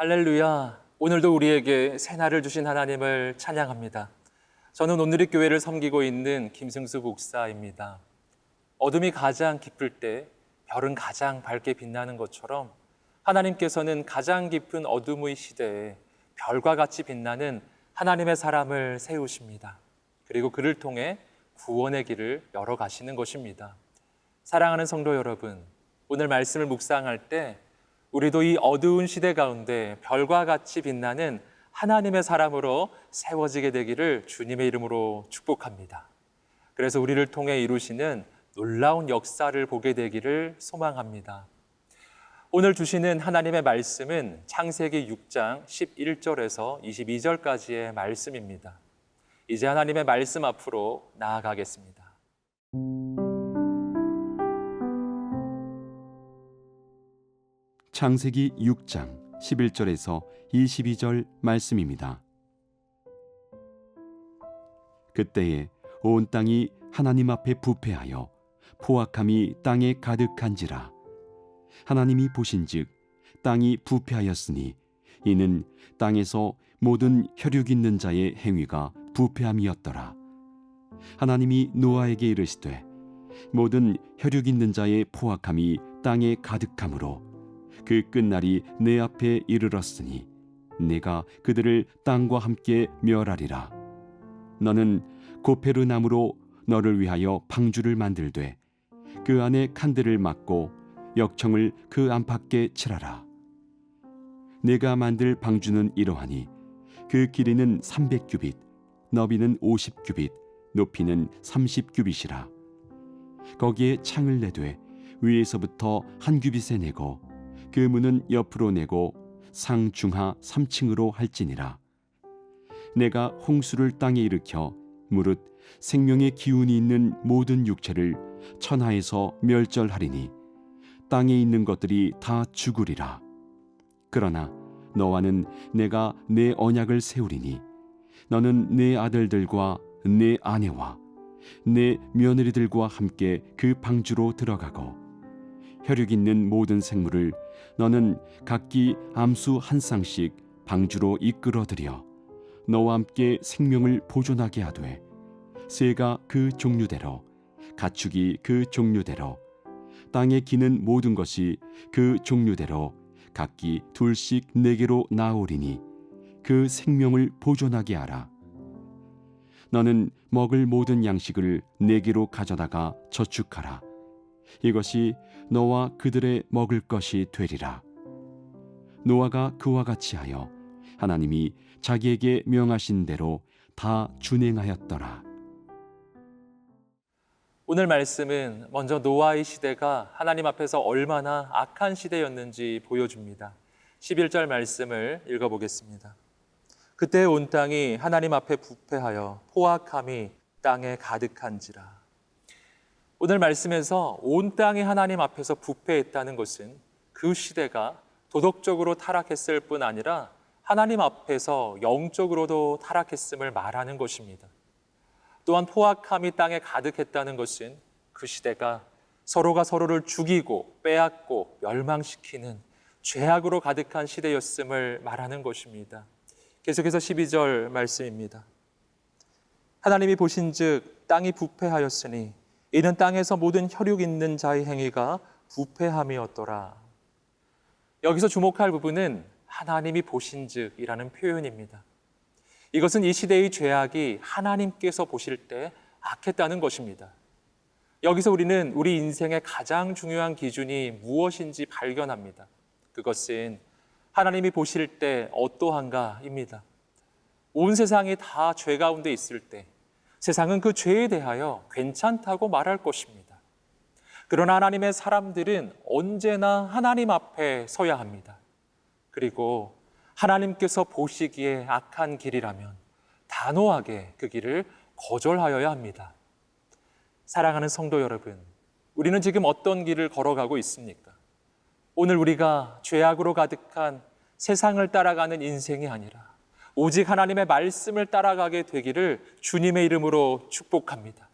할렐루야. 오늘도 우리에게 새날을 주신 하나님을 찬양합니다. 저는 오늘의 교회를 섬기고 있는 김승수 목사입니다. 어둠이 가장 깊을 때 별은 가장 밝게 빛나는 것처럼 하나님께서는 가장 깊은 어둠의 시대에 별과 같이 빛나는 하나님의 사람을 세우십니다. 그리고 그를 통해 구원의 길을 열어가시는 것입니다. 사랑하는 성도 여러분, 오늘 말씀을 묵상할 때 우리도 이 어두운 시대 가운데 별과 같이 빛나는 하나님의 사람으로 세워지게 되기를 주님의 이름으로 축복합니다. 그래서 우리를 통해 이루시는 놀라운 역사를 보게 되기를 소망합니다. 오늘 주시는 하나님의 말씀은 창세기 6장 11절에서 22절까지의 말씀입니다. 이제 하나님의 말씀 앞으로 나아가겠습니다. 창세기 6장 11절에서 22절 말씀입니다. 그때에 온 땅이 하나님 앞에 부패하여 포악함이 땅에 가득한지라. 하나님이 보신즉 땅이 부패하였으니 이는 땅에서 모든 혈육 있는 자의 행위가 부패함이었더라. 하나님이 노아에게 이르시되 모든 혈육 있는 자의 포악함이 땅에 가득하므로 그 끝날이 내 앞에 이르렀으니 내가 그들을 땅과 함께 멸하리라. 너는 고페르 나무로 너를 위하여 방주를 만들되 그 안에 칸들을 막고 역청을 그 안팎에 칠하라. 내가 만들 방주는 이러하니 그 길이는 300규빗, 너비는 50규빗, 높이는 30규빗이라. 거기에 창을 내되 위에서부터 한 규빗에 내고 그 문은 옆으로 내고 상중하 3층으로 할지니라. 내가 홍수를 땅에 일으켜 무릇 생명의 기운이 있는 모든 육체를 천하에서 멸절하리니 땅에 있는 것들이 다 죽으리라. 그러나 너와는 내가 내 언약을 세우리니 너는 내 아들들과 내 아내와 내 며느리들과 함께 그 방주로 들어가고 혈육 있는 모든 생물을 너는 각기 암수 한 쌍씩 방주로 이끌어들여 너와 함께 생명을 보존하게 하되 새가 그 종류대로 가축이 그 종류대로 땅에 기는 모든 것이 그 종류대로 각기 둘씩 내게로 나오리니 그 생명을 보존하게 하라. 너는 먹을 모든 양식을 내게로 가져다가 저축하라. 이것이 너와 그들의 먹을 것이 되리라. 노아가 그와 같이 하여 하나님이 자기에게 명하신 대로 다 준행하였더라. 오늘 말씀은 먼저 노아의 시대가 하나님 앞에서 얼마나 악한 시대였는지 보여줍니다. 11절 말씀을 읽어보겠습니다. 그때 온 땅이 하나님 앞에 부패하여 포악함이 땅에 가득한지라. 오늘 말씀에서 온 땅이 하나님 앞에서 부패했다는 것은 그 시대가 도덕적으로 타락했을 뿐 아니라 하나님 앞에서 영적으로도 타락했음을 말하는 것입니다. 또한 포악함이 땅에 가득했다는 것은 그 시대가 서로가 서로를 죽이고 빼앗고 멸망시키는 죄악으로 가득한 시대였음을 말하는 것입니다. 계속해서 12절 말씀입니다. 하나님이 보신즉 땅이 부패하였으니 이는 땅에서 모든 혈육 있는 자의 행위가 부패함이었더라. 여기서 주목할 부분은 하나님이 보신즉이라는 표현입니다. 이것은 이 시대의 죄악이 하나님께서 보실 때 악했다는 것입니다. 여기서 우리는 우리 인생의 가장 중요한 기준이 무엇인지 발견합니다. 그것은 하나님이 보실 때 어떠한가입니다. 온 세상이 다 죄 가운데 있을 때 세상은 그 죄에 대하여 괜찮다고 말할 것입니다. 그러나 하나님의 사람들은 언제나 하나님 앞에 서야 합니다. 그리고 하나님께서 보시기에 악한 길이라면 단호하게 그 길을 거절하여야 합니다. 사랑하는 성도 여러분, 우리는 지금 어떤 길을 걸어가고 있습니까? 오늘 우리가 죄악으로 가득한 세상을 따라가는 인생이 아니라 오직 하나님의 말씀을 따라가게 되기를 주님의 이름으로 축복합니다.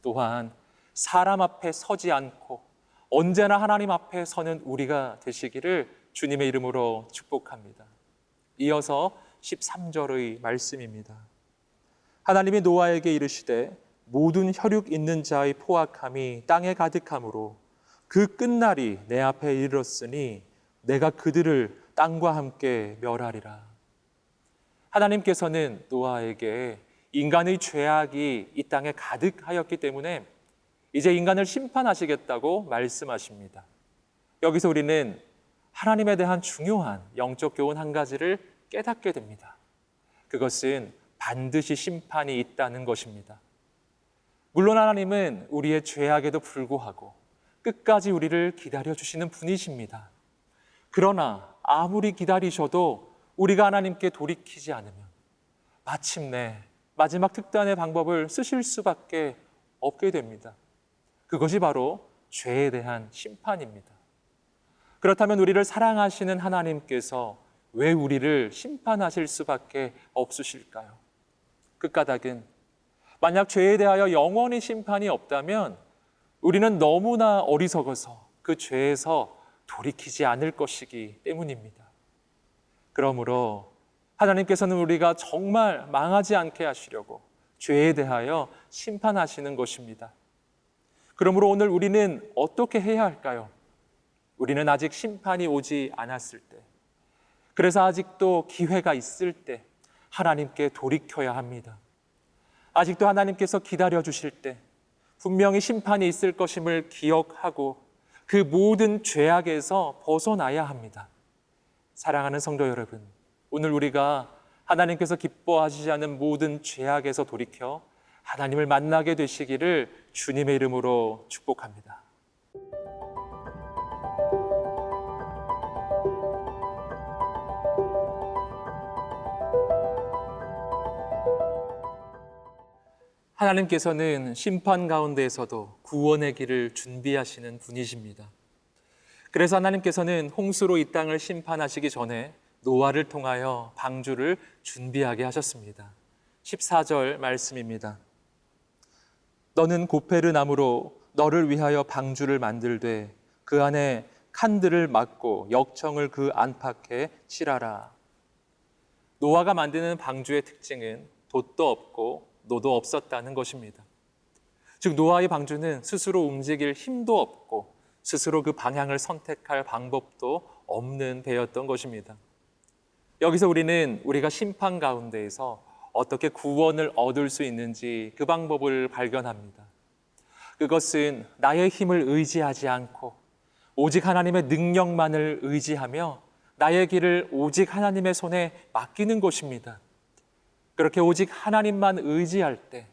또한 사람 앞에 서지 않고 언제나 하나님 앞에 서는 우리가 되시기를 주님의 이름으로 축복합니다. 이어서 13절의 말씀입니다. 하나님이 노아에게 이르시되 모든 혈육 있는 자의 포악함이 땅에 가득함으로 그 끝날이 내 앞에 이르렀으니 내가 그들을 땅과 함께 멸하리라. 하나님께서는 노아에게 인간의 죄악이 이 땅에 가득하였기 때문에 이제 인간을 심판하시겠다고 말씀하십니다. 여기서 우리는 하나님에 대한 중요한 영적 교훈 한 가지를 깨닫게 됩니다. 그것은 반드시 심판이 있다는 것입니다. 물론 하나님은 우리의 죄악에도 불구하고 끝까지 우리를 기다려주시는 분이십니다. 그러나 아무리 기다리셔도 우리가 하나님께 돌이키지 않으면 마침내 마지막 특단의 방법을 쓰실 수밖에 없게 됩니다. 그것이 바로 죄에 대한 심판입니다. 그렇다면 우리를 사랑하시는 하나님께서 왜 우리를 심판하실 수밖에 없으실까요? 그 까닭은 만약 죄에 대하여 영원히 심판이 없다면 우리는 너무나 어리석어서 그 죄에서 돌이키지 않을 것이기 때문입니다. 그러므로 하나님께서는 우리가 정말 망하지 않게 하시려고 죄에 대하여 심판하시는 것입니다. 그러므로 오늘 우리는 어떻게 해야 할까요? 우리는 아직 심판이 오지 않았을 때, 그래서 아직도 기회가 있을 때 하나님께 돌이켜야 합니다. 아직도 하나님께서 기다려주실 때 분명히 심판이 있을 것임을 기억하고 그 모든 죄악에서 벗어나야 합니다. 사랑하는 성도 여러분, 오늘 우리가 하나님께서 기뻐하시지 않는 모든 죄악에서 돌이켜 하나님을 만나게 되시기를 주님의 이름으로 축복합니다. 하나님께서는 심판 가운데에서도 구원의 길을 준비하시는 분이십니다. 그래서 하나님께서는 홍수로 이 땅을 심판하시기 전에 노아를 통하여 방주를 준비하게 하셨습니다. 14절 말씀입니다. 너는 고페르 나무로 너를 위하여 방주를 만들되 그 안에 칸들을 막고 역청을 그 안팎에 칠하라. 노아가 만드는 방주의 특징은 돛도 없고 노도 없었다는 것입니다. 즉 노아의 방주는 스스로 움직일 힘도 없고 스스로 그 방향을 선택할 방법도 없는 배였던 것입니다. 여기서 우리는 우리가 심판 가운데에서 어떻게 구원을 얻을 수 있는지 그 방법을 발견합니다. 그것은 나의 힘을 의지하지 않고 오직 하나님의 능력만을 의지하며 나의 길을 오직 하나님의 손에 맡기는 것입니다. 그렇게 오직 하나님만 의지할 때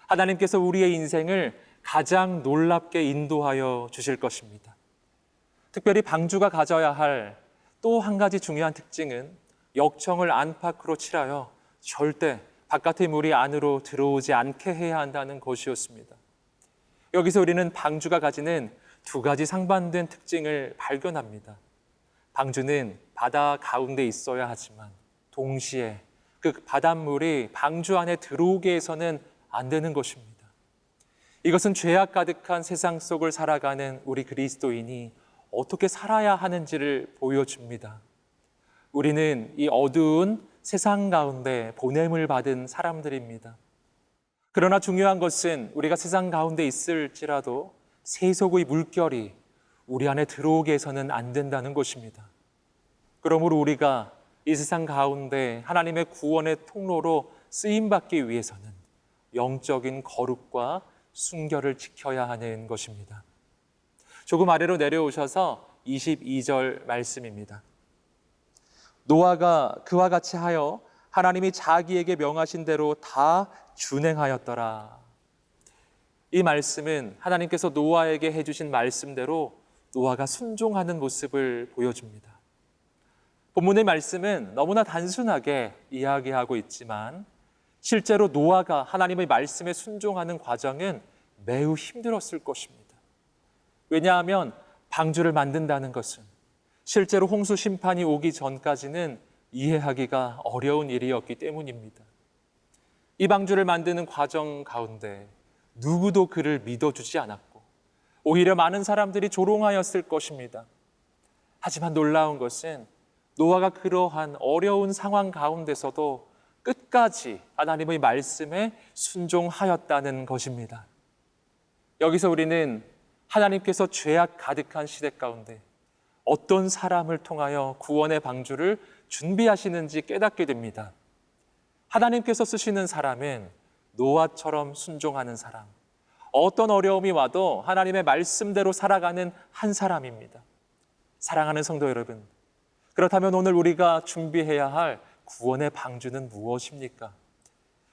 하나님께서 우리의 인생을 가장 놀랍게 인도하여 주실 것입니다. 특별히 방주가 가져야 할 또 한 가지 중요한 특징은 역청을 안팎으로 칠하여 절대 바깥의 물이 안으로 들어오지 않게 해야 한다는 것이었습니다. 여기서 우리는 방주가 가지는 두 가지 상반된 특징을 발견합니다. 방주는 바다 가운데 있어야 하지만 동시에 그 바닷물이 방주 안에 들어오게 해서는 안 되는 것입니다. 이것은 죄악 가득한 세상 속을 살아가는 우리 그리스도인이 어떻게 살아야 하는지를 보여줍니다. 우리는 이 어두운 세상 가운데 보냄을 받은 사람들입니다. 그러나 중요한 것은 우리가 세상 가운데 있을지라도 세속의 물결이 우리 안에 들어오게 해서는 안 된다는 것입니다. 그러므로 우리가 이 세상 가운데 하나님의 구원의 통로로 쓰임받기 위해서는 영적인 거룩과 순결을 지켜야 하는 것입니다. 조금 아래로 내려오셔서 22절 말씀입니다. 노아가 그와 같이 하여 하나님이 자기에게 명하신 대로 다 준행하였더라. 이 말씀은 하나님께서 노아에게 해주신 말씀대로 노아가 순종하는 모습을 보여줍니다. 본문의 말씀은 너무나 단순하게 이야기하고 있지만 실제로 노아가 하나님의 말씀에 순종하는 과정은 매우 힘들었을 것입니다. 왜냐하면 방주를 만든다는 것은 실제로 홍수 심판이 오기 전까지는 이해하기가 어려운 일이었기 때문입니다. 이 방주를 만드는 과정 가운데 누구도 그를 믿어주지 않았고 오히려 많은 사람들이 조롱하였을 것입니다. 하지만 놀라운 것은 노아가 그러한 어려운 상황 가운데서도 끝까지 하나님의 말씀에 순종하였다는 것입니다. 여기서 우리는 하나님께서 죄악 가득한 시대 가운데 어떤 사람을 통하여 구원의 방주를 준비하시는지 깨닫게 됩니다. 하나님께서 쓰시는 사람은 노아처럼 순종하는 사람, 어떤 어려움이 와도 하나님의 말씀대로 살아가는 한 사람입니다. 사랑하는 성도 여러분, 그렇다면 오늘 우리가 준비해야 할 구원의 방주는 무엇입니까?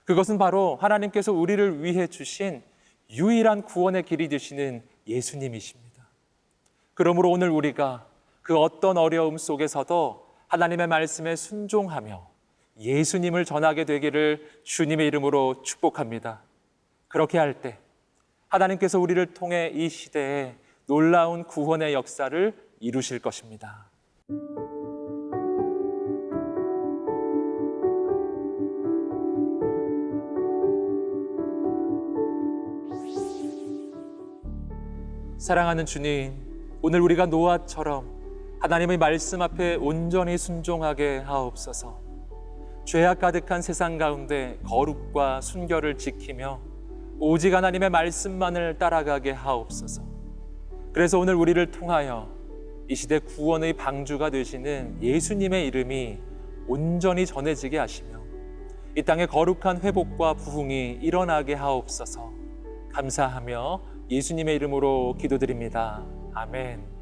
그것은 바로 하나님께서 우리를 위해 주신 유일한 구원의 길이 되시는 예수님이십니다. 그러므로 오늘 우리가 그 어떤 어려움 속에서도 하나님의 말씀에 순종하며 예수님을 전하게 되기를 주님의 이름으로 축복합니다. 그렇게 할 때 하나님께서 우리를 통해 이 시대에 놀라운 구원의 역사를 이루실 것입니다. 사랑하는 주님, 오늘 우리가 노아처럼 하나님의 말씀 앞에 온전히 순종하게 하옵소서. 죄악 가득한 세상 가운데 거룩과 순결을 지키며 오직 하나님의 말씀만을 따라가게 하옵소서. 그래서 오늘 우리를 통하여 이 시대 구원의 방주가 되시는 예수님의 이름이 온전히 전해지게 하시며 이 땅에 거룩한 회복과 부흥이 일어나게 하옵소서. 감사하며 예수님의 이름으로 기도드립니다. 아멘.